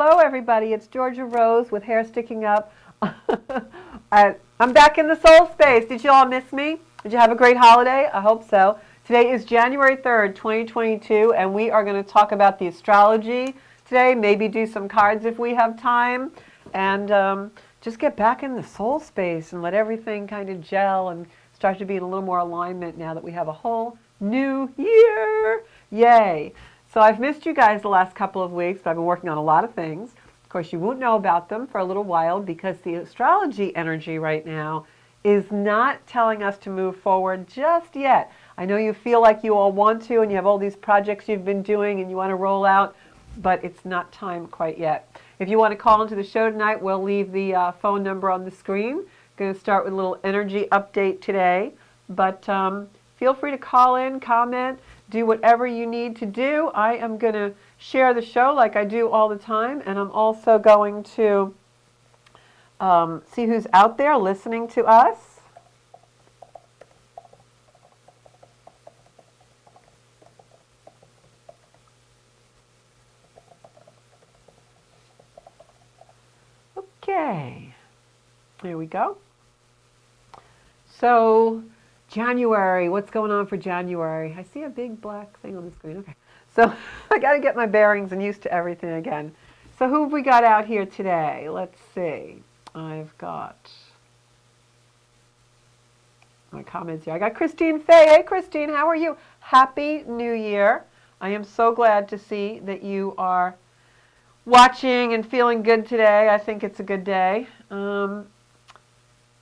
Hello, everybody. It's Georgia Rose with hair sticking up. I'm back in the soul space. Did you all miss me? Did you have a great holiday? I hope so. Today is January 3rd, 2022, and we are going to talk about the astrology today, maybe do some cards if we have time, and just get back in the soul space and let everything kind of gel and start to be in a little more alignment now that we have a whole new year. Yay. So I've missed you guys the last couple of weeks, but I've been working on a lot of things. Of course, you won't know about them for a little while because the astrology energy right now is not telling us to move forward just yet. I know you feel like you all want to and you have all these projects you've been doing and you want to roll out, but it's not time quite yet. If you want to call into the show tonight, we'll leave the phone number on the screen. Going to start with a little energy update today, but feel free to call in, comment, do whatever you need to do. I am going to share the show like I do all the time, and I'm also going to see who's out there listening to us. Okay, there we go. So, January, what's going on for January? I see a big black thing on the screen. Okay, so I got to get my bearings and used to everything again. So who have we got out here today? Let's see. I've got my comments here. I got Christine Fay. Hey, Christine, how are you? Happy New Year. I am so glad to see that you are watching and feeling good today. I think it's a good day.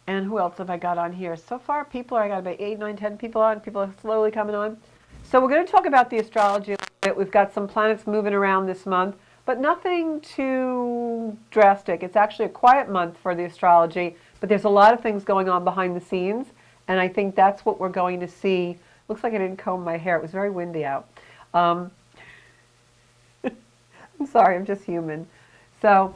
And who else have I got on here? So far, I got about 8, 9, 10 people on. People are slowly coming on. So we're going to talk about the astrology a little bit. We've got some planets moving around this month, but nothing too drastic. It's actually a quiet month for the astrology, but there's a lot of things going on behind the scenes, and I think that's what we're going to see. Looks like I didn't comb my hair. It was very windy out. I'm sorry, I'm just human. So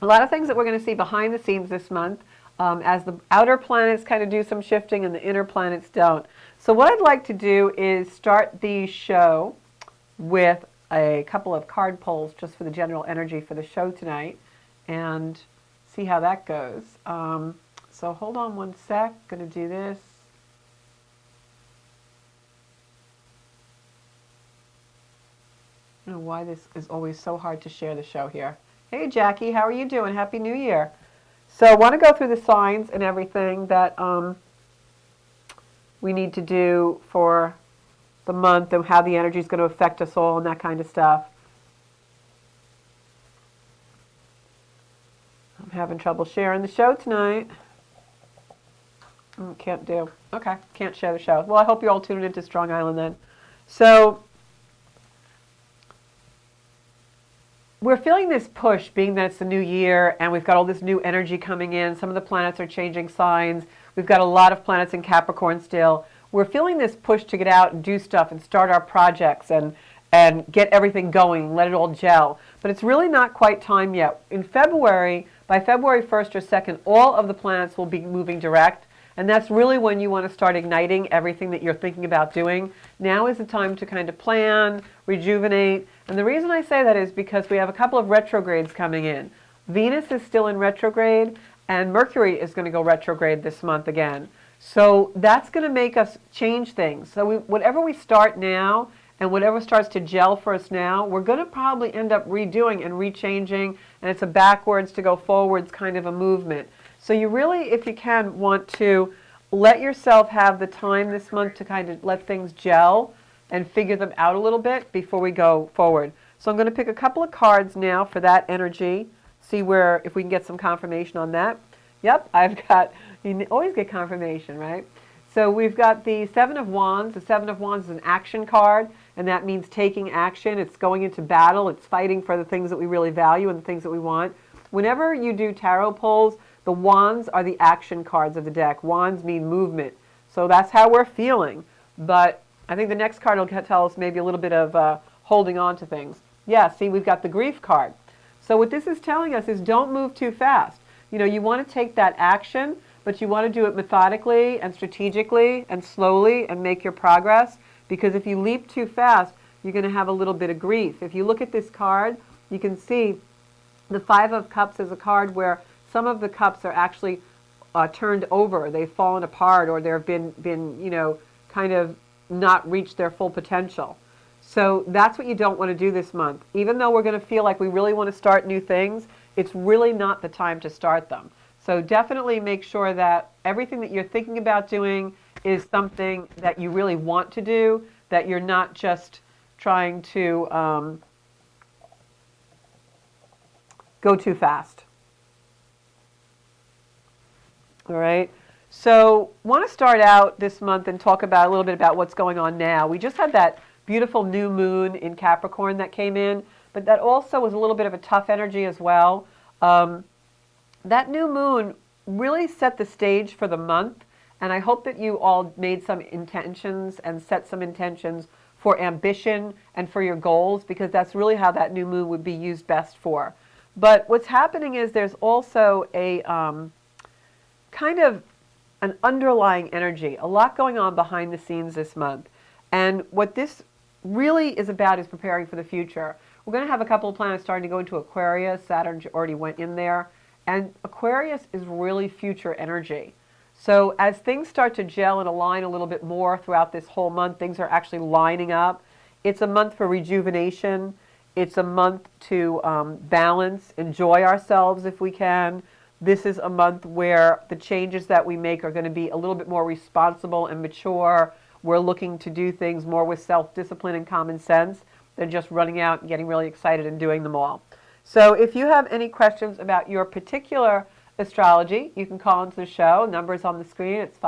a lot of things that we're going to see behind the scenes this month. As the outer planets kind of do some shifting and the inner planets don't. So what I'd like to do is start the show with a couple of card pulls just for the general energy for the show tonight and see how that goes. So hold on one sec, going to do this. I don't know why this is always so hard to share the show here. Hey Jackie, how are you doing? Happy New Year. So I want to go through the signs and everything that we need to do for the month and how the energy is going to affect us all and that kind of stuff. I'm having trouble sharing the show tonight. Can't do. Okay, can't share the show. Well, I hope you're all tuning into Strong Island then. So we're feeling this push, being that it's the new year and we've got all this new energy coming in. Some of the planets are changing signs. We've got a lot of planets in Capricorn still. We're feeling this push to get out and do stuff and start our projects and get everything going, let it all gel. But it's really not quite time yet. In February, by February 1st or 2nd, all of the planets will be moving direct. And that's really when you want to start igniting everything that you're thinking about doing. Now is the time to kind of plan, rejuvenate. And the reason I say that is because we have a couple of retrogrades coming in. Venus is still in retrograde, and Mercury is going to go retrograde this month again. So that's going to make us change things. So whatever we start now and whatever starts to gel for us now, we're going to probably end up redoing and rechanging, and it's a backwards to go forwards kind of a movement. So you really, if you can, want to let yourself have the time this month to kind of let things gel and figure them out a little bit before we go forward. So I'm going to pick a couple of cards now for that energy, see if we can get some confirmation on that. Yep, you always get confirmation, right? So we've got the Seven of Wands. The Seven of Wands is an action card, and that means taking action. It's going into battle. It's fighting for the things that we really value and the things that we want. Whenever you do tarot pulls, the wands are the action cards of the deck. Wands mean movement. So that's how we're feeling. But I think the next card will tell us maybe a little bit of holding on to things. Yeah, see, we've got the grief card. So what this is telling us is don't move too fast. You know, you want to take that action, but you want to do it methodically and strategically and slowly and make your progress. Because if you leap too fast, you're going to have a little bit of grief. If you look at this card, you can see The Five of Cups is a card where some of the cups are actually turned over. They've fallen apart, or they've been kind of not reached their full potential. So that's what you don't want to do this month. Even though we're going to feel like we really want to start new things, it's really not the time to start them. So definitely make sure that everything that you're thinking about doing is something that you really want to do, that you're not just trying to go too fast. All right. So want to start out this month and talk about a little bit about what's going on now. We just had that beautiful new moon in Capricorn that came in, but that also was a little bit of a tough energy as well. That new moon really set the stage for the month, and I hope that you all made some intentions and set some intentions for ambition and for your goals, because that's really how that new moon would be used best for. But what's happening is there's also a kind of an underlying energy, a lot going on behind the scenes this month. And what this really is about is preparing for the future. We're going to have a couple of planets starting to go into Aquarius. Saturn already went in there. And Aquarius is really future energy. So as things start to gel and align a little bit more throughout this whole month, things are actually lining up. It's a month for rejuvenation. It's a month to balance, enjoy ourselves if we can. This is a month where the changes that we make are going to be a little bit more responsible and mature. We're looking to do things more with self-discipline and common sense than just running out and getting really excited and doing them all. So if you have any questions about your particular astrology, you can call into the show. Numbers on the screen. It's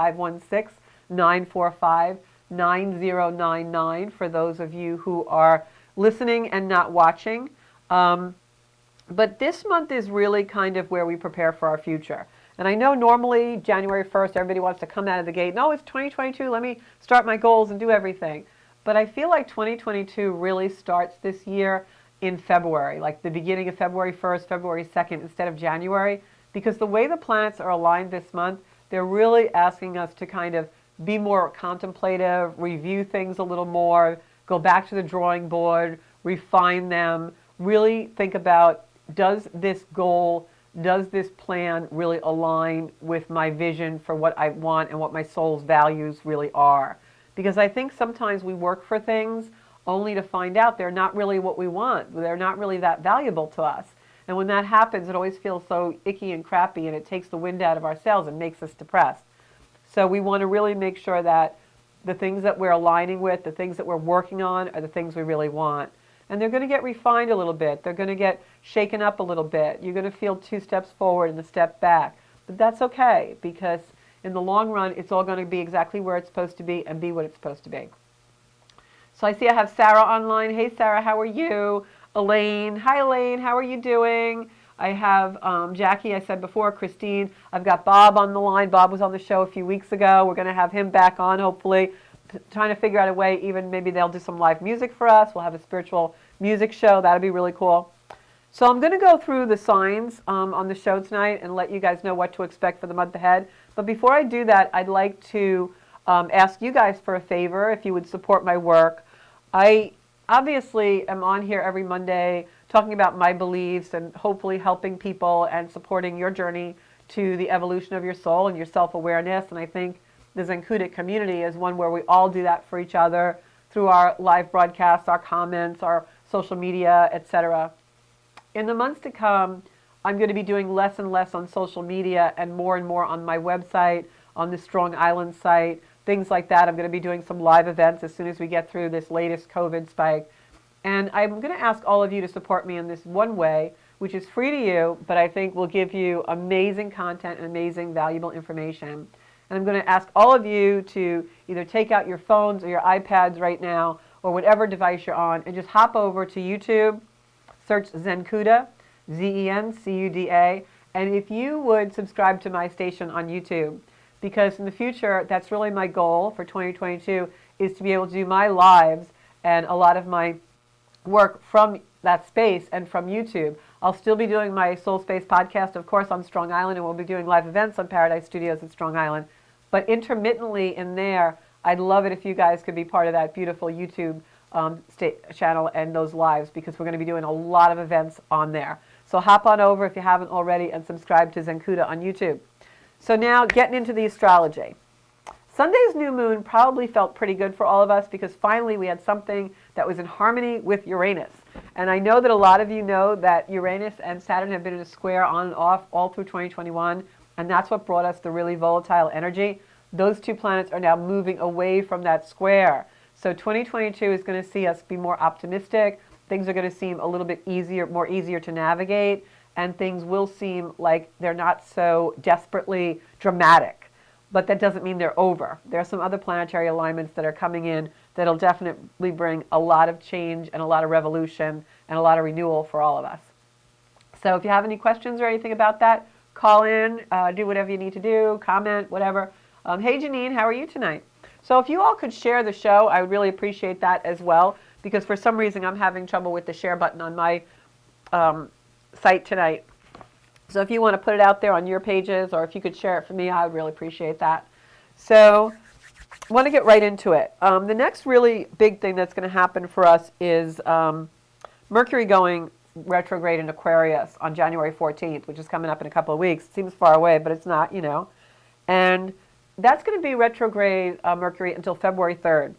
516-945-9099 for those of you who are listening and not watching. But this month is really kind of where we prepare for our future. And I know normally January 1st, everybody wants to come out of the gate. No, it's 2022. Let me start my goals and do everything. But I feel like 2022 really starts this year in February, like the beginning of February 1st, February 2nd, instead of January. Because the way the planets are aligned this month, they're really asking us to kind of be more contemplative, review things a little more, go back to the drawing board, refine them, really think about, does this goal, does this plan really align with my vision for what I want and what my soul's values really are? Because I think sometimes we work for things only to find out they're not really what we want. They're not really that valuable to us. And when that happens, it always feels so icky and crappy, and it takes the wind out of our sails and makes us depressed. So we want to really make sure that the things that we're aligning with, the things that we're working on, are the things we really want. And they're going to get refined a little bit. They're going to get shaken up a little bit. You're going to feel 2 steps forward and a step back. But that's okay, because in the long run, it's all going to be exactly where it's supposed to be and be what it's supposed to be. So I see I have Sarah online. Hey, Sarah, how are you? Elaine. Hi, Elaine. How are you doing? I have Jackie, I said before, Christine. I've got Bob on the line. Bob was on the show a few weeks ago. We're going to have him back on, hopefully. Trying to figure out a way, even maybe they'll do some live music for us. We'll have a spiritual music show. That'll be really cool. So I'm going to go through the signs on the show tonight and let you guys know what to expect for the month ahead. But before I do that, I'd like to ask you guys for a favor, if you would support my work. I obviously am on here every Monday talking about my beliefs and hopefully helping people and supporting your journey to the evolution of your soul and your self-awareness. And I think the Zencuda community is one where we all do that for each other through our live broadcasts, our comments, our social media, etc. In the months to come, I'm going to be doing less and less on social media and more on my website, on the Strong Island site, things like that. I'm going to be doing some live events as soon as we get through this latest COVID spike. And I'm going to ask all of you to support me in this one way, which is free to you, but I think will give you amazing content and amazing valuable information. And I'm going to ask all of you to either take out your phones or your iPads right now, or whatever device you're on, and just hop over to YouTube, search Zencuda, Zencuda, and if you would subscribe to my station on YouTube, because in the future, that's really my goal for 2022, is to be able to do my lives and a lot of my work from that space and from YouTube. I'll still be doing my Soul Space podcast, of course, on Strong Island, and we'll be doing live events on Paradise Studios at Strong Island. But intermittently in there, I'd love it if you guys could be part of that beautiful YouTube channel and those lives, because we're going to be doing a lot of events on there. So hop on over if you haven't already and subscribe to Zencuda on YouTube. So now getting into the astrology. Sunday's new moon probably felt pretty good for all of us because finally we had something that was in harmony with Uranus. And I know that a lot of you know that Uranus and Saturn have been in a square on and off all through 2021, and that's what brought us the really volatile energy. Those two planets are now moving away from that square. So 2022 is going to see us be more optimistic. Things are going to seem a little bit easier, more easier to navigate, and things will seem like they're not so desperately dramatic. But that doesn't mean they're over. There are some other planetary alignments that are coming in that'll definitely bring a lot of change and a lot of revolution and a lot of renewal for all of us. So if you have any questions or anything about that, call in, do whatever you need to do, comment, whatever. Hey Janine, how are you tonight? So if you all could share the show, I would really appreciate that as well, because for some reason I'm having trouble with the share button on my site tonight. So if you want to put it out there on your pages, or if you could share it for me, I would really appreciate that. So I want to get right into it. The next really big thing that's going to happen for us is Mercury going retrograde in Aquarius on January 14th, which is coming up in a couple of weeks. It seems far away, but it's not, you know. And that's going to be retrograde Mercury until February 3rd.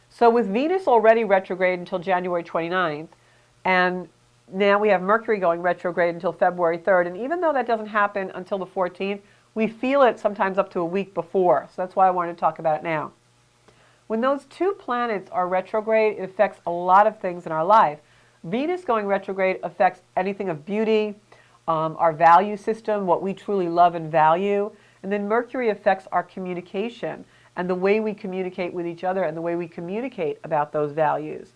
So with Venus already retrograde until January 29th, and now we have Mercury going retrograde until February 3rd, and even though that doesn't happen until the 14th, we feel it sometimes up to a week before. So that's why I wanted to talk about it now. When those two planets are retrograde, it affects a lot of things in our life. Venus going retrograde affects anything of beauty, our value system, what we truly love and value. And then Mercury affects our communication and the way we communicate with each other and the way we communicate about those values.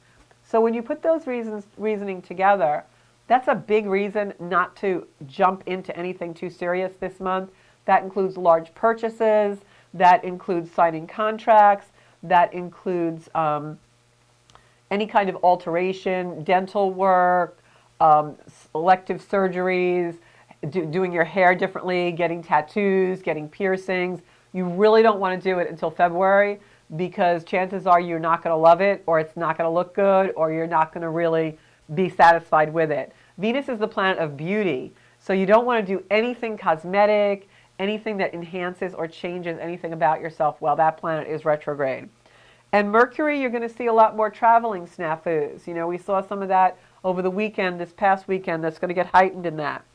So when you put those reasoning together, that's a big reason not to jump into anything too serious this month. That includes large purchases, that includes signing contracts, that includes any kind of alteration, dental work, elective surgeries, doing your hair differently, getting tattoos, getting piercings. You really don't want to do it until February, because chances are you're not going to love it, or it's not going to look good, or you're not going to really be satisfied with it. Venus is the planet of beauty, so you don't want to do anything cosmetic, anything that enhances or changes anything about yourself while that planet is retrograde. And Mercury, you're going to see a lot more traveling snafus. You know, we saw some of that over the weekend, this past weekend, that's going to get heightened in that.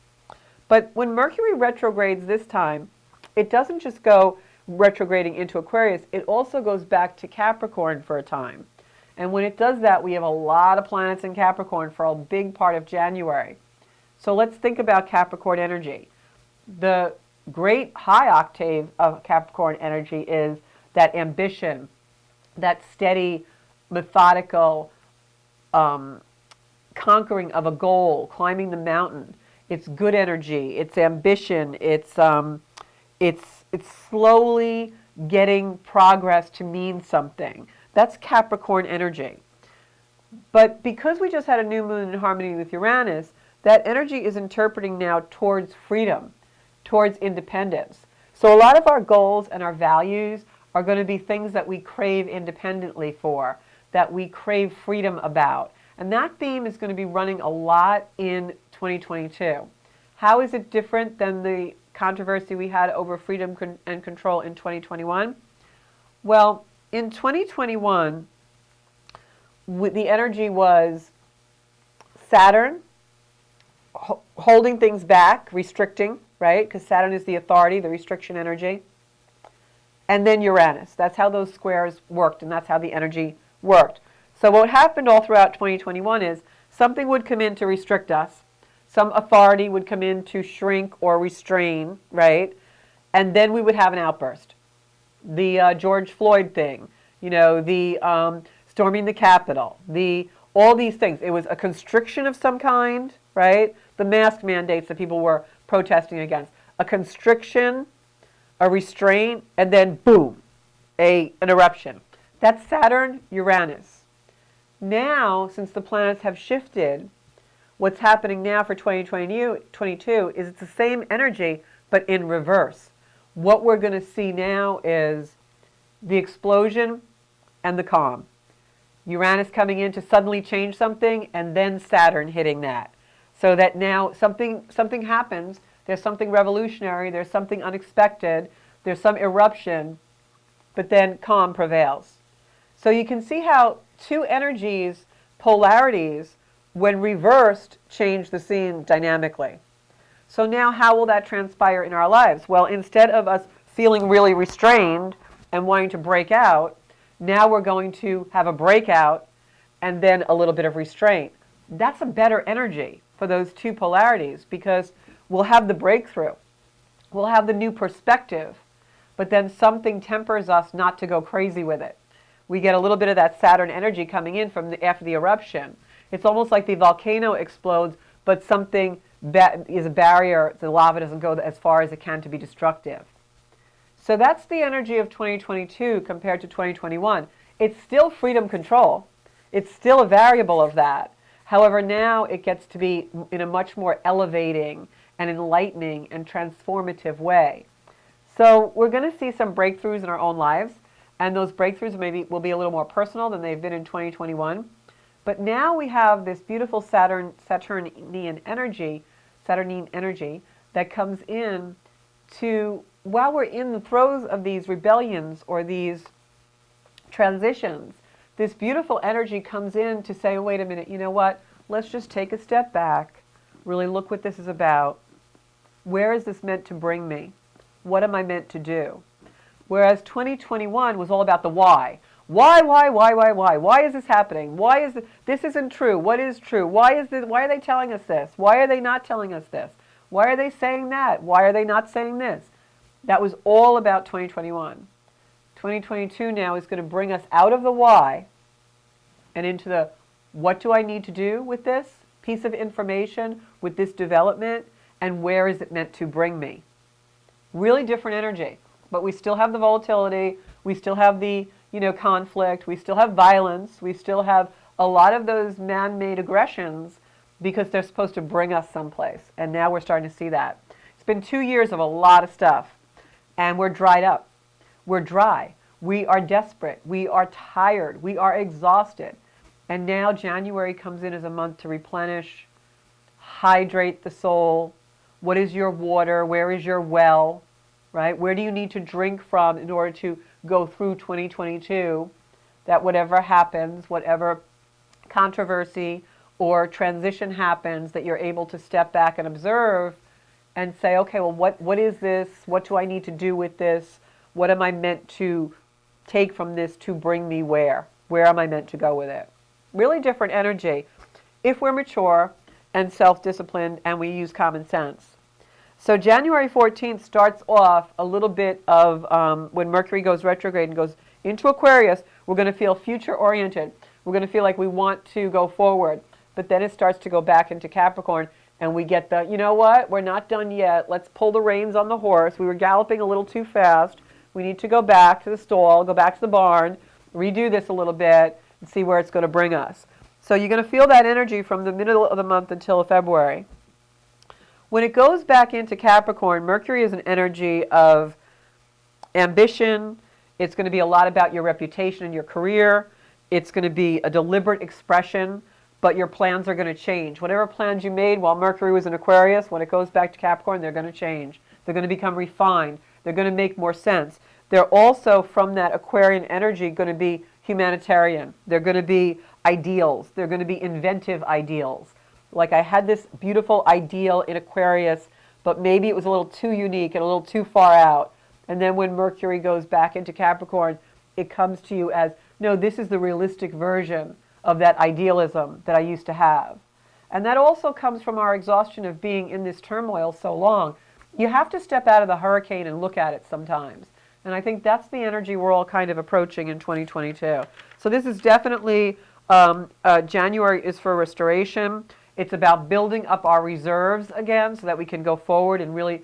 But when Mercury retrogrades this time, it doesn't just go retrograding into Aquarius, it also goes back to Capricorn for a time. And when it does that, we have a lot of planets in Capricorn for a big part of January. So let's think about Capricorn energy. The great high octave of Capricorn energy is that ambition, that steady, methodical conquering of a goal, climbing the mountain. It's good energy, it's ambition, it's slowly getting progress to mean something. That's Capricorn energy. But because we just had a new moon in harmony with Uranus, that energy is interpreting now towards freedom, towards independence. So a lot of our goals and our values are going to be things that we crave independently for, that we crave freedom about. And that theme is going to be running a lot in 2022. How is it different than the controversy we had over freedom and control in 2021? Well, in 2021, the energy was Saturn holding things back, restricting, right? Because Saturn is the authority, the restriction energy. And then Uranus. That's how those squares worked, and that's how the energy worked. So what happened all throughout 2021 is something would come in to restrict us. Some authority would come in to shrink or restrain, right? And then we would have an outburst. The George Floyd thing, you know, the storming the Capitol, all these things. It was a constriction of some kind, right? The mask mandates that people were protesting against. A constriction, a restraint, and then boom, an eruption. That's Saturn, Uranus. Now, since the planets have shifted, what's happening now for 2022 is it's the same energy, but in reverse. What we're going to see now is the explosion and the calm. Uranus coming in to suddenly change something, and then Saturn hitting that. So that now something happens, there's something revolutionary, there's something unexpected, there's some eruption, but then calm prevails. So you can see how two energies, polarities, when reversed, change the scene dynamically. So now how will that transpire in our lives? Well, instead of us feeling really restrained and wanting to break out, now we're going to have a breakout and then a little bit of restraint. That's a better energy for those two polarities, because we'll have the breakthrough. We'll have the new perspective, but then something tempers us not to go crazy with it. We get a little bit of that Saturn energy coming in after the eruption. It's almost like the volcano explodes, but something is a barrier. The lava doesn't go as far as it can to be destructive. So that's the energy of 2022 compared to 2021. It's still freedom control. It's still a variable of that. However, now it gets to be in a much more elevating and enlightening and transformative way. So we're going to see some breakthroughs in our own lives, and those breakthroughs will be a little more personal than they've been in 2021. But now we have this beautiful Saturnian energy that comes in to, while we're in the throes of these rebellions or these transitions, this beautiful energy comes in to say, oh, wait a minute, you know what? Let's just take a step back, really look what this is about. Where is this meant to bring me? What am I meant to do? Whereas 2021 was all about the why. Why? Why is this happening? Why is this isn't true? What is true? Why are they telling us this? Why are they not telling us this? Why are they saying that? Why are they not saying this? That was all about 2021. 2022 now is going to bring us out of the why and into the what do I need to do with this piece of information, with this development, and where is it meant to bring me? Really different energy, but we still have the volatility, we still have the conflict, we still have violence, we still have a lot of those man-made aggressions because they're supposed to bring us someplace, and now we're starting to see that. It's been 2 years of a lot of stuff, and we're dried up. We're dry. We are desperate. We are tired. We are exhausted. And now January comes in as a month to replenish, hydrate the soul. What is your water? Where is your well? Right? Where do you need to drink from in order to go through 2022? That whatever happens, whatever controversy or transition happens, that you're able to step back and observe and say, okay, well, what is this? What do I need to do with this? What am I meant to take from this to bring me where? Where am I meant to go with it? Really different energy if we're mature and self-disciplined and we use common sense. So January 14th starts off a little bit of when Mercury goes retrograde and goes into Aquarius, we're going to feel future-oriented. We're going to feel like we want to go forward. But then it starts to go back into Capricorn, and we get the, you know what, we're not done yet. Let's pull the reins on the horse. We were galloping a little too fast. We need to go back to the stall, go back to the barn, redo this a little bit, and see where it's going to bring us. So you're going to feel that energy from the middle of the month until February. When it goes back into Capricorn, Mercury is an energy of ambition. It's going to be a lot about your reputation and your career. It's going to be a deliberate expression, but your plans are going to change. Whatever plans you made while Mercury was in Aquarius, when it goes back to Capricorn, they're going to change. They're going to become refined. They're going to make more sense. They're also, from that Aquarian energy, going to be humanitarian. They're going to be ideals. They're going to be inventive ideals. Like I had this beautiful ideal in Aquarius, but maybe it was a little too unique and a little too far out. And then when Mercury goes back into Capricorn, it comes to you as, no, this is the realistic version of that idealism that I used to have. And that also comes from our exhaustion of being in this turmoil so long. You have to step out of the hurricane and look at it sometimes. And I think that's the energy we're all kind of approaching in 2022. So this is definitely, January is for restoration. It's about building up our reserves again so that we can go forward and really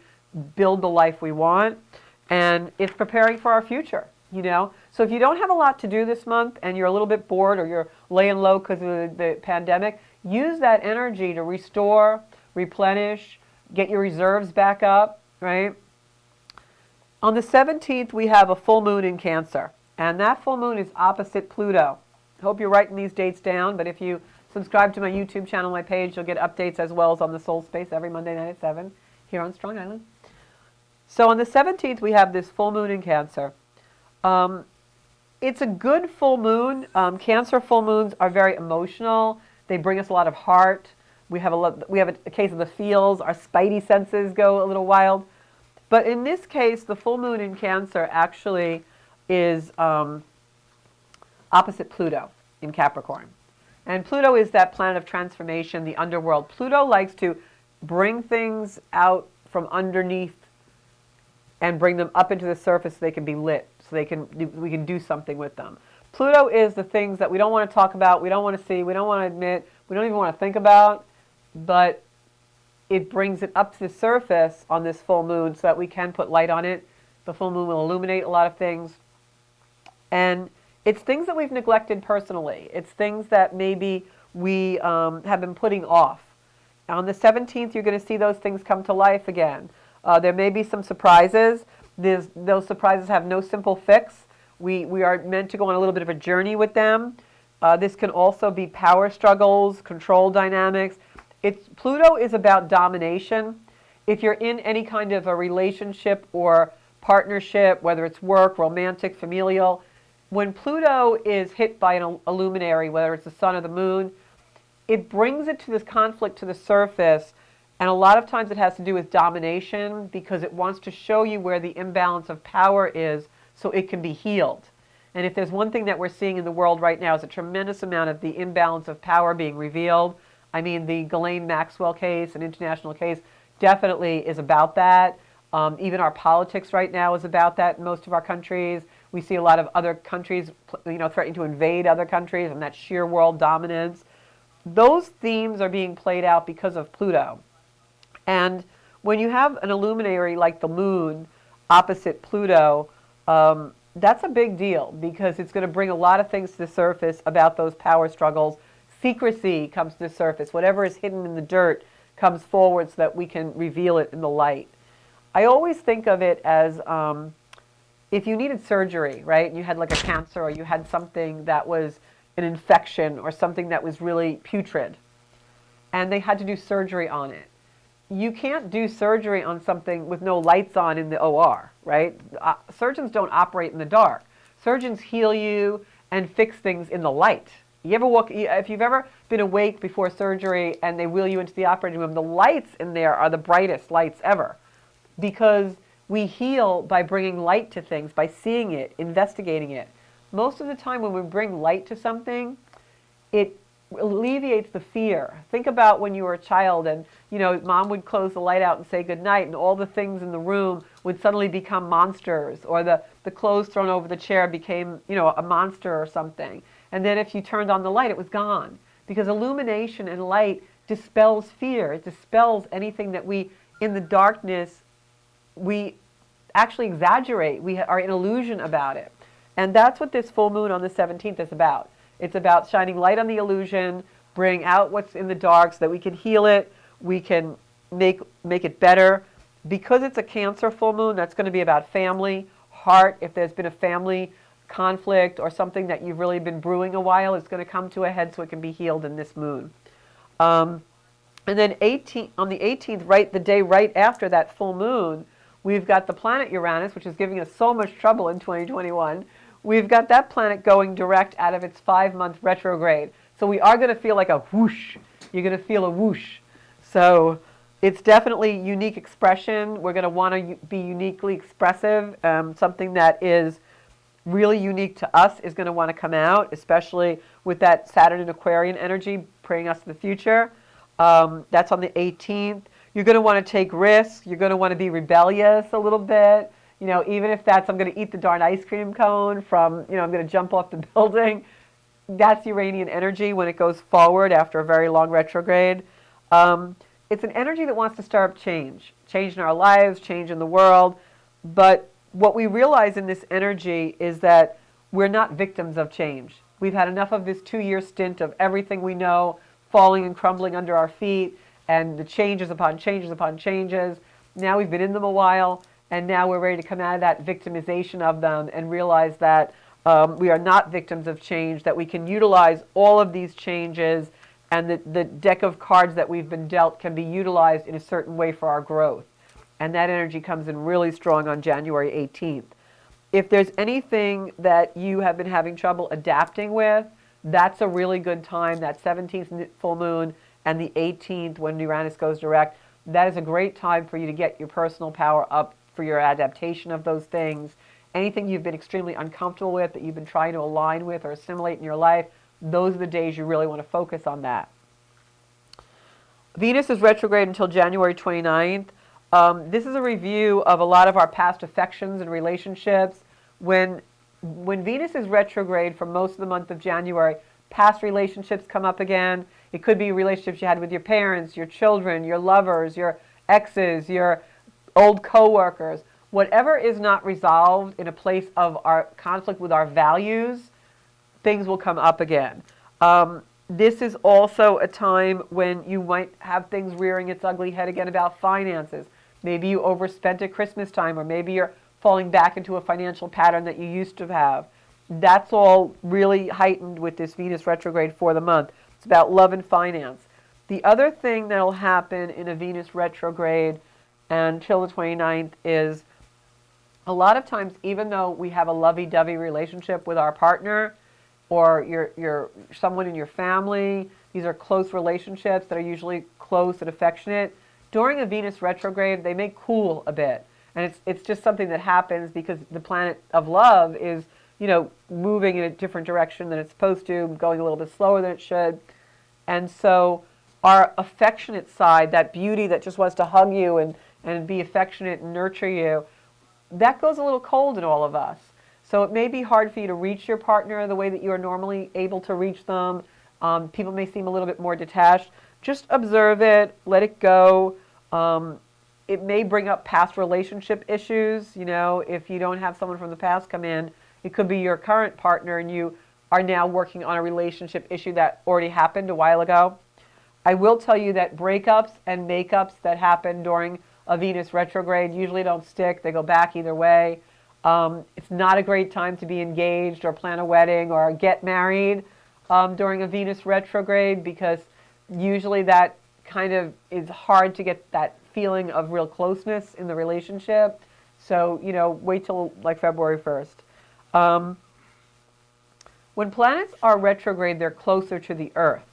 build the life we want. And it's preparing for our future, So if you don't have a lot to do this month and you're a little bit bored or you're laying low because of the pandemic, use that energy to restore, replenish, get your reserves back up, right? On the 17th, we have a full moon in Cancer, and that full moon is opposite Pluto. I hope you're writing these dates down, but if you Subscribe to my YouTube channel, my page. You'll get updates as well as on the Soul Space every Monday night at 7 here on Strong Island. So on the 17th, we have this full moon in Cancer. It's a good full moon. Cancer full moons are very emotional. They bring us a lot of heart. We have a case of the feels. Our spidey senses go a little wild. But in this case, the full moon in Cancer actually is opposite Pluto in Capricorn. And Pluto is that planet of transformation, the underworld. Pluto likes to bring things out from underneath and bring them up into the surface so they can be lit, so we can do something with them. Pluto is the things that we don't want to talk about, we don't want to see, we don't want to admit, we don't even want to think about, but it brings it up to the surface on this full moon so that we can put light on it. The full moon will illuminate a lot of things. And it's things that we've neglected personally. It's things that maybe we have been putting off. On the 17th, you're going to see those things come to life again. There may be some surprises. Those surprises have no simple fix. We are meant to go on a little bit of a journey with them. This can also be power struggles, control dynamics. Pluto is about domination. If you're in any kind of a relationship or partnership, whether it's work, romantic, familial, when Pluto is hit by a luminary, whether it's the sun or the moon, it brings it to this conflict to the surface. And a lot of times it has to do with domination because it wants to show you where the imbalance of power is so it can be healed. And if there's one thing that we're seeing in the world right now is a tremendous amount of the imbalance of power being revealed. I mean, the Ghislaine Maxwell case, an international case, definitely is about that. Even our politics right now is about that in most of our countries. We see a lot of other countries, threatening to invade other countries and that sheer world dominance. Those themes are being played out because of Pluto. And when you have an illuminary like the moon opposite Pluto, that's a big deal because it's going to bring a lot of things to the surface about those power struggles. Secrecy comes to the surface. Whatever is hidden in the dirt comes forward so that we can reveal it in the light. I always think of it as if you needed surgery, right? And you had like a cancer or you had something that was an infection or something that was really putrid and they had to do surgery on it. You can't do surgery on something with no lights on in the OR, right? Surgeons don't operate in the dark. Surgeons heal you and fix things in the light. If you've ever been awake before surgery and they wheel you into the operating room, the lights in there are the brightest lights ever because we heal by bringing light to things, by seeing it, investigating it. Most of the time when we bring light to something, it alleviates the fear. Think about when you were a child and, mom would close the light out and say goodnight and all the things in the room would suddenly become monsters or the clothes thrown over the chair became, a monster or something. And then if you turned on the light, it was gone. Because illumination and light dispels fear. It dispels anything that in the darkness, we actually exaggerate. We are in illusion about it. And that's what this full moon on the 17th is about. It's about shining light on the illusion, bring out what's in the dark so that we can heal it, we can make it better. Because it's a Cancer full moon, that's going to be about family, heart. If there's been a family conflict or something that you've really been brewing a while, it's going to come to a head so it can be healed in this moon. And then on the 18th, the day right after that full moon, we've got the planet Uranus, which is giving us so much trouble in 2021. We've got that planet going direct out of its 5-month retrograde. So we are going to feel like a whoosh. You're going to feel a whoosh. So it's definitely unique expression. We're going to want to be uniquely expressive. Something that is really unique to us is going to want to come out, especially with that Saturn and Aquarian energy bringing us to the future. That's on the 18th. You're going to want to take risks. You're going to want to be rebellious a little bit. Even if that's I'm going to eat the darn ice cream cone from, I'm going to jump off the building. That's Uranian energy when it goes forward after a very long retrograde. It's an energy that wants to stir up change in our lives, change in the world. But what we realize in this energy is that we're not victims of change. We've had enough of this 2-year stint of everything we know falling and crumbling under our feet and the changes upon changes upon changes. Now we've been in them a while. And now we're ready to come out of that victimization of them and realize that we are not victims of change, that we can utilize all of these changes and the deck of cards that we've been dealt can be utilized in a certain way for our growth. And that energy comes in really strong on January 18th. If there's anything that you have been having trouble adapting with, that's a really good time. That 17th full moon and the 18th when Uranus goes direct, that is a great time for you to get your personal power up for your adaptation of those things. Anything you've been extremely uncomfortable with that you've been trying to align with or assimilate in your life, those are the days you really want to focus on that. Venus is retrograde until January 29th. This is a review of a lot of our past affections and relationships. When Venus is retrograde for most of the month of January, past relationships come up again. It could be relationships you had with your parents, your children, your lovers, your exes, your old coworkers. Whatever is not resolved in a place of our conflict with our values, things will come up again. This is also a time when you might have things rearing its ugly head again about finances. Maybe you overspent at Christmas time, or maybe you're falling back into a financial pattern that you used to have. That's all really heightened with this Venus retrograde for the month. It's about love and finance. The other thing that will happen in a Venus retrograde until the 29th is a lot of times, even though we have a lovey-dovey relationship with our partner or your someone in your family, these are close relationships that are usually close and affectionate. During a Venus retrograde, they may cool a bit. And it's just something that happens because the planet of love is, moving in a different direction than it's supposed to, going a little bit slower than it should. And so our affectionate side, that beauty that just wants to hug you and be affectionate and nurture you, that goes a little cold in all of us. So it may be hard for you to reach your partner the way that you are normally able to reach them. People may seem a little bit more detached. Just observe it, let it go. It may bring up past relationship issues. If you don't have someone from the past come in, it could be your current partner and you are now working on a relationship issue that already happened a while ago. I will tell you that breakups and makeups that happen during a Venus retrograde usually don't stick. They go back either way. It's not a great time to be engaged or plan a wedding or get married during a Venus retrograde, because usually that kind of is hard to get that feeling of real closeness in the relationship. So, wait till like February 1st. When planets are retrograde, they're closer to the Earth.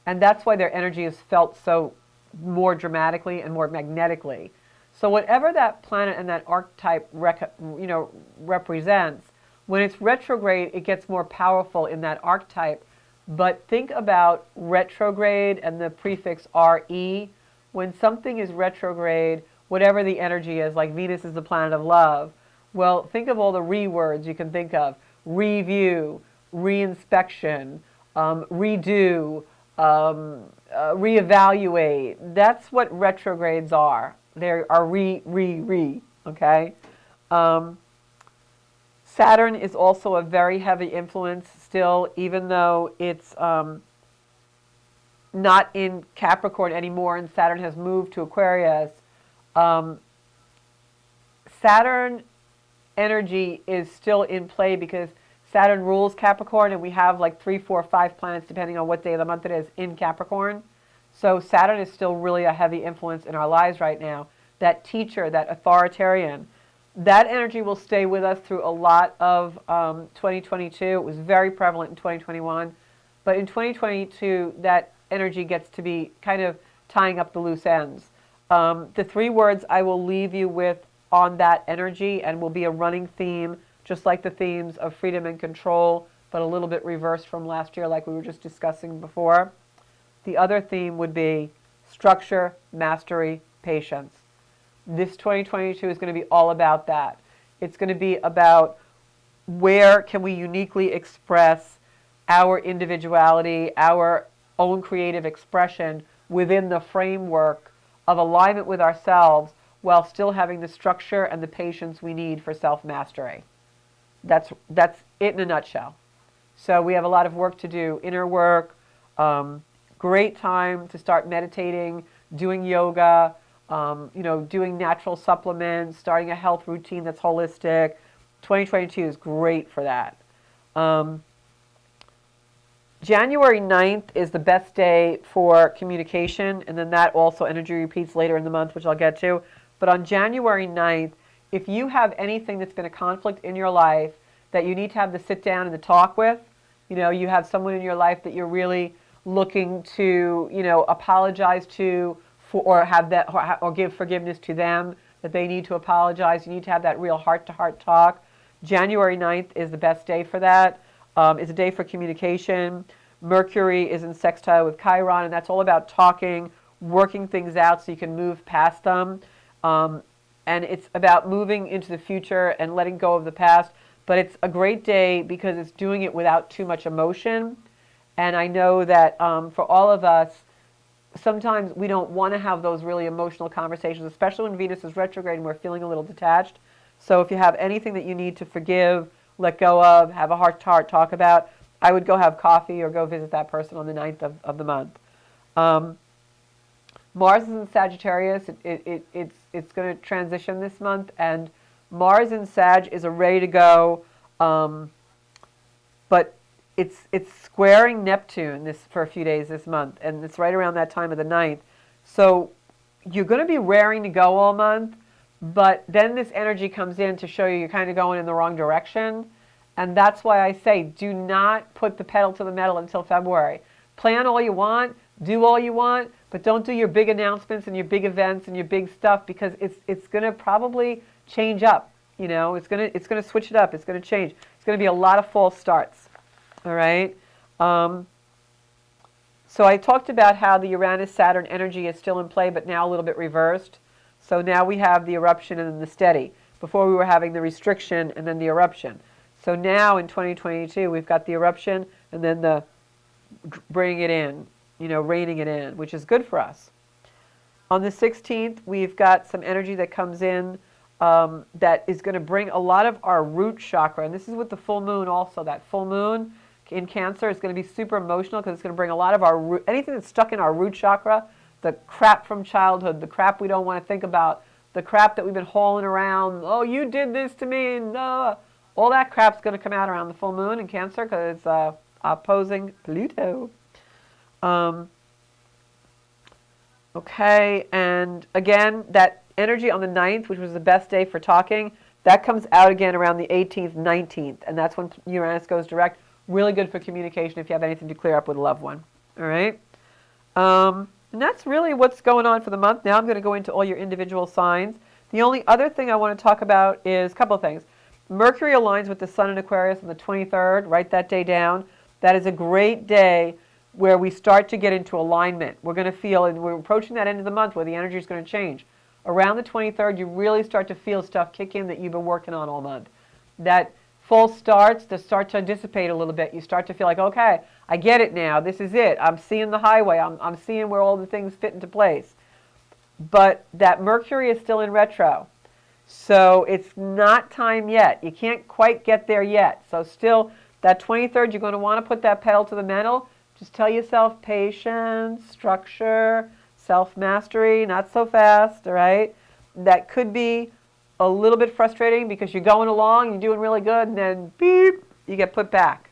And that's why their energy is felt so more dramatically and more magnetically. So whatever that planet and that archetype represents, when it's retrograde, it gets more powerful in that archetype. But think about retrograde and the prefix RE. When something is retrograde, whatever the energy is, like Venus is the planet of love, well, think of all the words you can think of. Review, reinspection, redo, reevaluate. That's what retrogrades are. They are okay? Saturn is also a very heavy influence still, even though it's not in Capricorn anymore and Saturn has moved to Aquarius. Saturn energy is still in play because Saturn rules Capricorn, and we have like 3, 4, 5 planets, depending on what day of the month it is, in Capricorn. So Saturn is still really a heavy influence in our lives right now. That teacher, that authoritarian, that energy will stay with us through a lot of 2022. It was very prevalent in 2021. But in 2022, that energy gets to be kind of tying up the loose ends. The 3 words I will leave you with on that energy, and will be a running theme, just like the themes of freedom and control, but a little bit reversed from last year like we were just discussing before. The other theme would be structure, mastery, patience. This 2022 is going to be all about that. It's going to be about where can we uniquely express our individuality, our own creative expression within the framework of alignment with ourselves, while still having the structure and the patience we need for self-mastery. That's it in a nutshell. So we have a lot of work to do, inner work, great time to start meditating, doing yoga, doing natural supplements, starting a health routine that's holistic. 2022 is great for that. January 9th is the best day for communication, and then that also energy repeats later in the month, which I'll get to. But on January 9th, if you have anything that's been a conflict in your life that you need to have the sit down and the talk with, you have someone in your life that you're really looking to, apologize to for, or have that, or give forgiveness to them, that they need to apologize. You need to have that real heart-to-heart talk. January 9th is the best day for that. It's a day for communication. Mercury is in sextile with Chiron, and that's all about talking, working things out so you can move past them. And it's about moving into the future and letting go of the past. But it's a great day because it's doing it without too much emotion. And I know that for all of us, sometimes we don't want to have those really emotional conversations, especially when Venus is retrograde and we're feeling a little detached. So if you have anything that you need to forgive, let go of, have a heart-to-heart talk about, I would go have coffee or go visit that person on the 9th of the month. Mars is in Sagittarius. It's going to transition this month, and Mars in Sag is a ready to go, but it's squaring Neptune for a few days this month, and it's right around that time of the 9th. So you're going to be raring to go all month, but then this energy comes in to show you're kind of going in the wrong direction. And that's why I say do not put the pedal to the metal until February. Plan all you want, do all you want, but don't do your big announcements and your big events and your big stuff, because it's going to probably change up. It's going to switch it up. It's going to change. It's going to be a lot of false starts. All right. So I talked about how the Uranus-Saturn energy is still in play, but now a little bit reversed. So now we have the eruption and then the steady. Before we were having the restriction and then the eruption. So now in 2022, we've got the eruption and then the bringing it in, reining it in, which is good for us. On the 16th, we've got some energy that comes in that is going to bring a lot of our root chakra. And this is with the full moon also. That full moon in Cancer is going to be super emotional because it's going to bring a lot of our anything that's stuck in our root chakra, the crap from childhood, the crap we don't want to think about, the crap that we've been hauling around. Oh, you did this to me. No. All that crap's going to come out around the full moon in Cancer because it's opposing Pluto. Okay, and again, that energy on the 9th, which was the best day for talking, that comes out again around the 18th, 19th, and that's when Uranus goes direct. Really good for communication if you have anything to clear up with a loved one. All right? And that's really what's going on for the month. Now I'm going to go into all your individual signs. The only other thing I want to talk about is a couple of things. Mercury aligns with the Sun in Aquarius on the 23rd. Write that day down. That is a great day where we start to get into alignment. We're going to feel, and we're approaching that end of the month where the energy is going to change. Around the 23rd, you really start to feel stuff kick in that you've been working on all month. That false starts to start to dissipate a little bit. You start to feel like, okay, I get it now. This is it. I'm seeing the highway. I'm seeing where all the things fit into place. But that Mercury is still in retro. So it's not time yet. You can't quite get there yet. So still, that 23rd, you're going to want to put that pedal to the metal. Just tell yourself patience, structure, self-mastery, not so fast, all right? That could be a little bit frustrating because you're going along, you're doing really good, and then beep, you get put back.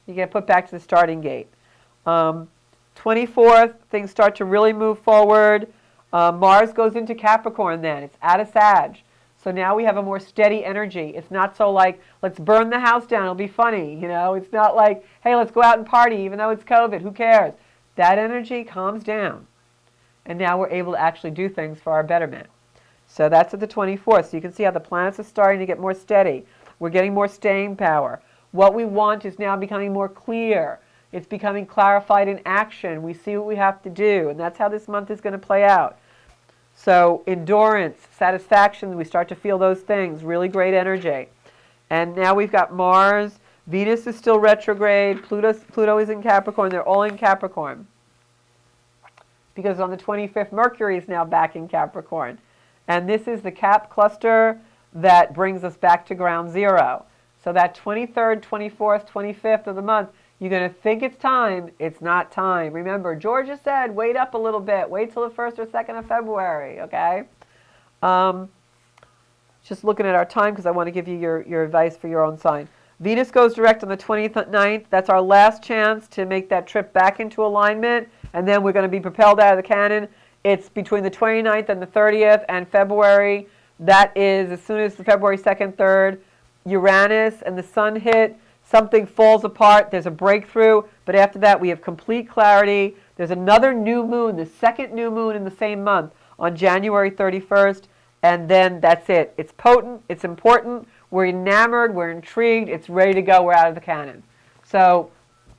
You get put back to the starting gate. 24th, things start to really move forward. Mars goes into Capricorn then. It's out of Sag. So now we have a more steady energy. It's not so like, let's burn the house down, it'll be funny, It's not like, hey, let's go out and party even though it's COVID, who cares? That energy calms down. And now we're able to actually do things for our betterment. So that's at the 24th. So you can see how the planets are starting to get more steady. We're getting more staying power. What we want is now becoming more clear. It's becoming clarified in action. We see what we have to do. And that's how this month is going to play out. So endurance, satisfaction, we start to feel those things. Really great energy. And now we've got Mars. Venus is still retrograde. Pluto is in Capricorn. They're all in Capricorn. Because on the 25th, Mercury is now back in Capricorn. And this is the Cap cluster that brings us back to ground zero. So that 23rd, 24th, 25th of the month, you're going to think it's time. It's not time. Remember, Georgia said, wait up a little bit. Wait till the 1st or 2nd of February, okay? Just looking at our time because I want to give you your advice for your own sign. Venus goes direct on the 29th. That's our last chance to make that trip back into alignment, and then we're going to be propelled out of the cannon. It's between the 29th and the 30th, and February, that is as soon as the February 2nd, 3rd, Uranus and the Sun hit, something falls apart, there's a breakthrough, but after that we have complete clarity. There's another new moon, the second new moon in the same month, on January 31st, and then that's it. It's potent, it's important, we're enamored, we're intrigued, it's ready to go, we're out of the cannon. So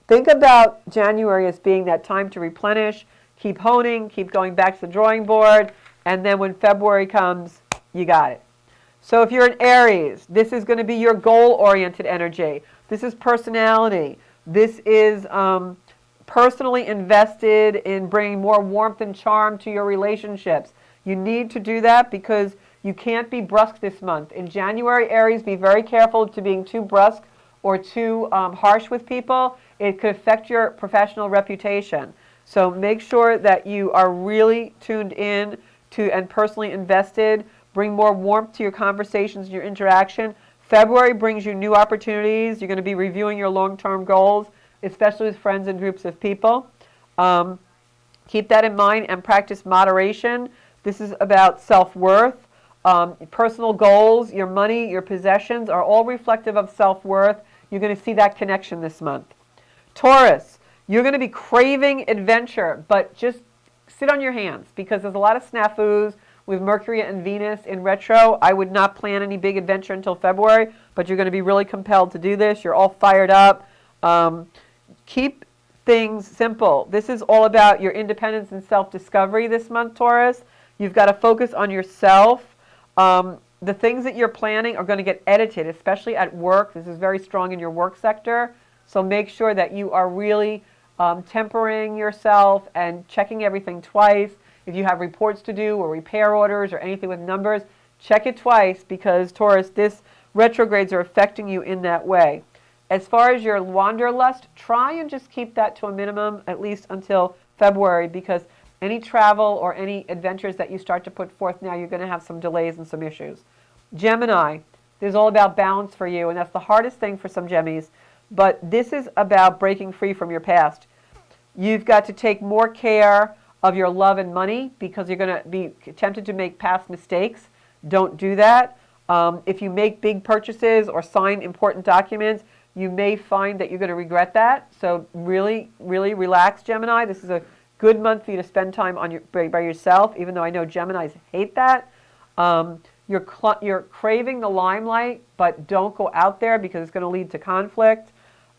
think about January as being that time to replenish, keep honing, keep going back to the drawing board, and then when February comes, you got it. So if you're an Aries, this is going to be your goal-oriented energy. This is personality. This is personally invested in bringing more warmth and charm to your relationships. You need to do that because you can't be brusque this month. In January, Aries, be very careful to being too brusque or too harsh with people. It could affect your professional reputation. So make sure that you are really tuned in to and personally invested. Bring more warmth to your conversations and your interaction. February brings you new opportunities. You're going to be reviewing your long-term goals, especially with friends and groups of people. Keep that in mind and practice moderation. This is about self-worth. Personal goals, your money, your possessions are all reflective of self-worth. You're going to see that connection this month. Taurus, you're going to be craving adventure, but just sit on your hands because there's a lot of snafus with Mercury and Venus in retro. I would not plan any big adventure until February, but you're going to be really compelled to do this. You're all fired up. Keep things simple. This is all about your independence and self-discovery this month, Taurus. You've got to focus on yourself. The things that you're planning are going to get edited, especially at work. This is very strong in your work sector. So make sure that you are really tempering yourself and checking everything twice. If you have reports to do or repair orders or anything with numbers, check it twice because, Taurus, this retrogrades are affecting you in that way. As far as your wanderlust, try and just keep that to a minimum, at least until February, because any travel or any adventures that you start to put forth now, you're going to have some delays and some issues. Gemini, this is all about balance for you, and that's the hardest thing for some Gemmies, but this is about breaking free from your past. You've got to take more care of your love and money because you're going to be tempted to make past mistakes. Don't do that. If you make big purchases or sign important documents, you may find that you're going to regret that. So really, really relax, Gemini. This is a good month for you to spend time on by yourself, even though I know Geminis hate that. You're craving the limelight, but don't go out there because it's going to lead to conflict.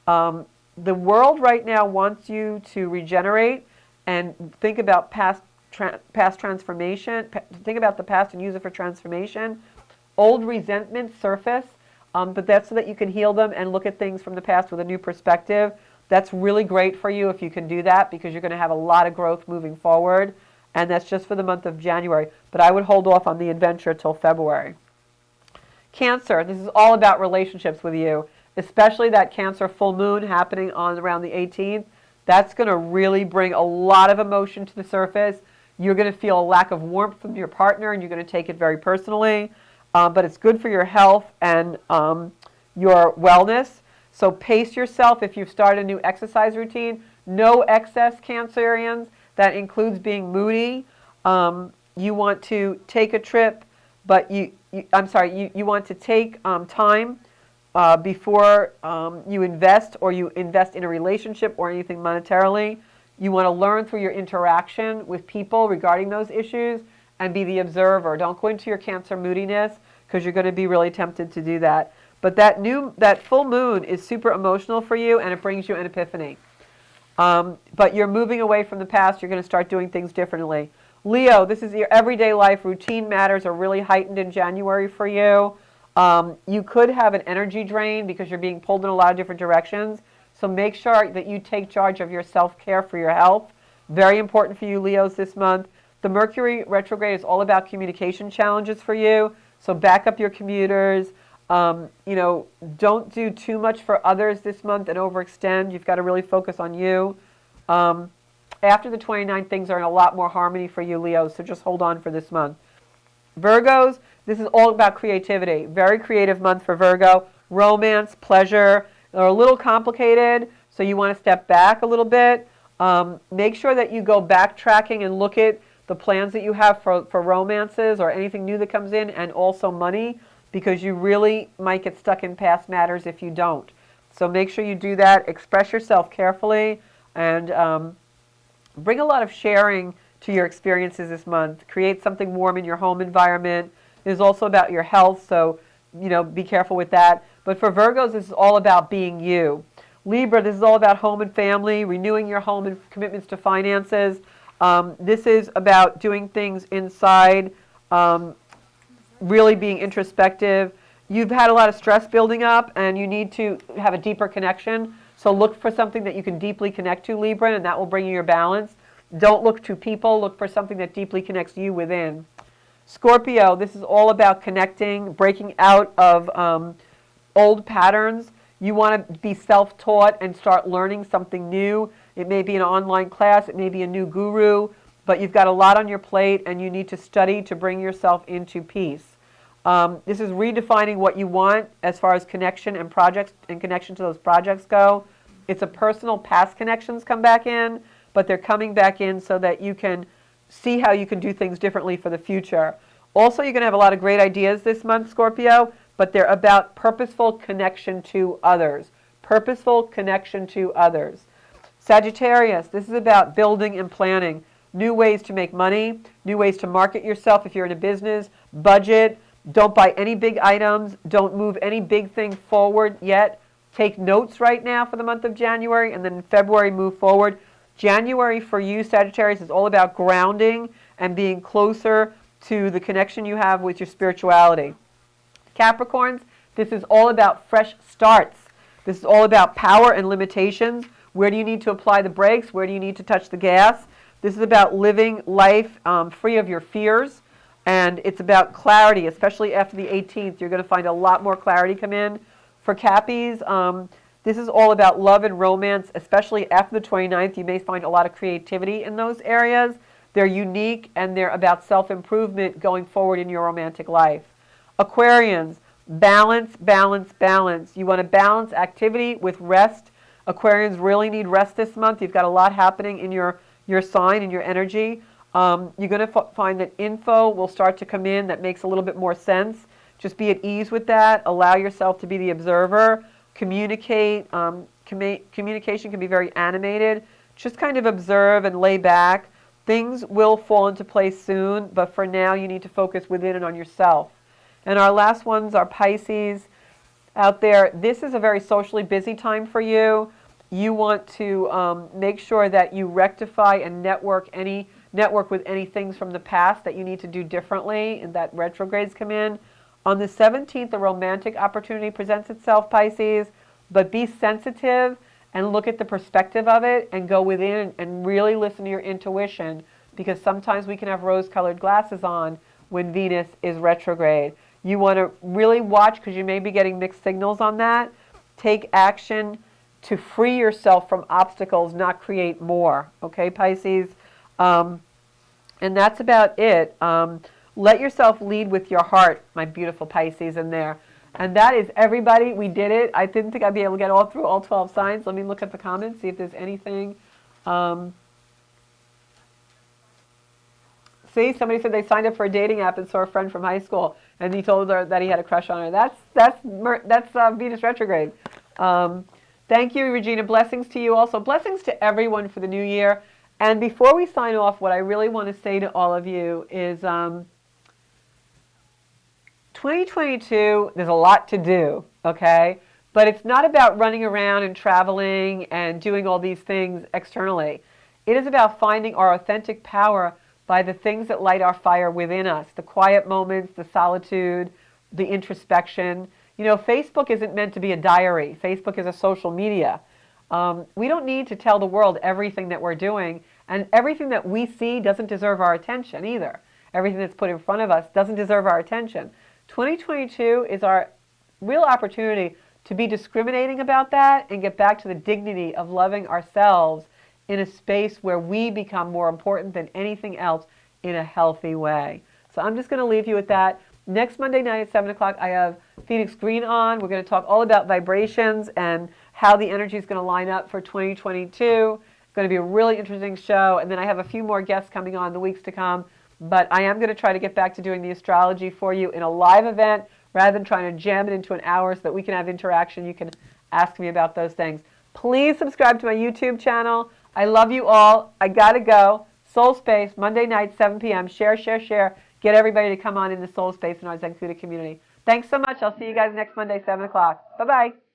The world right now wants you to regenerate and think about past transformation. Think about the past and use it for transformation. Old resentments surface, but that's so that you can heal them and look at things from the past with a new perspective. That's really great for you if you can do that because you're going to have a lot of growth moving forward. And that's just for the month of January. But I would hold off on the adventure till February. Cancer, this is all about relationships with you, especially that Cancer full moon happening on around the 18th. That's going to really bring a lot of emotion to the surface. You're going to feel a lack of warmth from your partner, and you're going to take it very personally. But it's good for your health and your wellness. So pace yourself if you've started a new exercise routine. No excess, Cancerians. That includes being moody. You want to take a trip, but you want to take time before you invest or you invest in a relationship or anything monetarily. You want to learn through your interaction with people regarding those issues and be the observer. Don't go into your Cancer moodiness because you're going to be really tempted to do that. But that full moon is super emotional for you and it brings you an epiphany. But you're moving away from the past. You're going to start doing things differently. Leo, this is your everyday life. Routine matters are really heightened in January for you. You could have an energy drain because you're being pulled in a lot of different directions. So make sure that you take charge of your self-care for your health. Very important for you, Leos, this month. The Mercury retrograde is all about communication challenges for you. So back up your commuters. Don't do too much for others this month and overextend. You've got to really focus on you. After the 29th, things are in a lot more harmony for you, Leos, so just hold on for this month. Virgos, this is all about creativity. Very creative month for Virgo. romance, pleasure, are a little complicated, so you want to step back a little bit. Make sure that you go backtracking and look at the plans that you have for romances or anything new that comes in, and also money, because you really might get stuck in past matters if you don't. So make sure you do that. Express yourself carefully, and bring a lot of sharing to your experiences this month. Create something warm in your home environment. It is also about your health, so be careful with that. But for Virgos, this is all about being you. Libra, this is all about home and family, renewing your home and commitments to finances. This is about doing things inside, really being introspective. You've had a lot of stress building up, and you need to have a deeper connection. So look for something that you can deeply connect to, Libra, and that will bring you your balance. Don't look to people. Look for something that deeply connects you within. Scorpio, this is all about connecting, breaking out of old patterns. You want to be self-taught and start learning something new. It may be an online class. It may be a new guru. But you've got a lot on your plate, and you need to study to bring yourself into peace. This is redefining what you want as far as connection and projects and connection to those projects go. It's a personal past connections come back in, but they're coming back in so that you can see how you can do things differently for the future. Also, you're going to have a lot of great ideas this month, Scorpio, but they're about purposeful connection to others. Purposeful connection to others. Sagittarius, this is about building and planning. New ways to make money, new ways to market yourself if you're in a business, budget. Don't buy any big items. Don't move any big thing forward yet. Take notes right now for the month of January, and then in February move forward. January for you, Sagittarius, is all about grounding and being closer to the connection you have with your spirituality. Capricorns, this is all about fresh starts. This is all about power and limitations. Where do you need to apply the brakes? Where do you need to touch the gas? This is about living life free of your fears. And it's about clarity, especially after the 18th. You're going to find a lot more clarity come in. For Cappies, this is all about love and romance, especially after the 29th. You may find a lot of creativity in those areas. They're unique, and they're about self-improvement going forward in your romantic life. Aquarians, balance, balance, balance. You want to balance activity with rest. Aquarians really need rest this month. You've got a lot happening in your sign and your energy. You're going to find that info will start to come in that makes a little bit more sense. Just be at ease with that. Allow yourself to be the observer. Communicate. Communication can be very animated. Just kind of observe and lay back. Things will fall into place soon, but for now you need to focus within and on yourself. And our last ones are Pisces out there. This is a very socially busy time for you. You want to make sure that you rectify and network with any things from the past that you need to do differently, and that retrogrades come in. On the 17th, a romantic opportunity presents itself, Pisces, but be sensitive and look at the perspective of it and go within and really listen to your intuition, because sometimes we can have rose-colored glasses on when Venus is retrograde. You want to really watch, because you may be getting mixed signals on that. Take action to free yourself from obstacles, not create more. Okay, Pisces? And that's about it. Let yourself lead with your heart, my beautiful Pisces in there. And that is everybody. We did it. I didn't think I'd be able to get all through all 12 signs. Let me look at the comments, see if there's anything. See, somebody said they signed up for a dating app and saw a friend from high school, and he told her that he had a crush on her. That's Venus retrograde. Thank you, Regina. Blessings to you also. Blessings to everyone for the new year. And before we sign off, what I really want to say to all of you is 2022, there's a lot to do, okay? But it's not about running around and traveling and doing all these things externally. It is about finding our authentic power by the things that light our fire within us, the quiet moments, the solitude, the introspection. You know, Facebook isn't meant to be a diary. Facebook is a social media. We don't need to tell the world everything that we're doing, and everything that we see doesn't deserve our attention either. Everything that's put in front of us doesn't deserve our attention. 2022 is our real opportunity to be discriminating about that and get back to the dignity of loving ourselves in a space where we become more important than anything else in a healthy way. So I'm just going to leave you with that. Next Monday night at 7 o'clock, I have Phoenix Green on. We're going to talk all about vibrations and how the energy is going to line up for 2022. It's going to be a really interesting show. And then I have a few more guests coming on in the weeks to come. But I am going to try to get back to doing the astrology for you in a live event rather than trying to jam it into an hour so that we can have interaction. You can ask me about those things. Please subscribe to my YouTube channel. I love you all. I got to go. Soul Space, Monday night, 7 p.m. Share, share, share. Get everybody to come on in the Soul Space in our Zencuda community. Thanks so much. I'll see you guys next Monday, 7 o'clock. Bye-bye.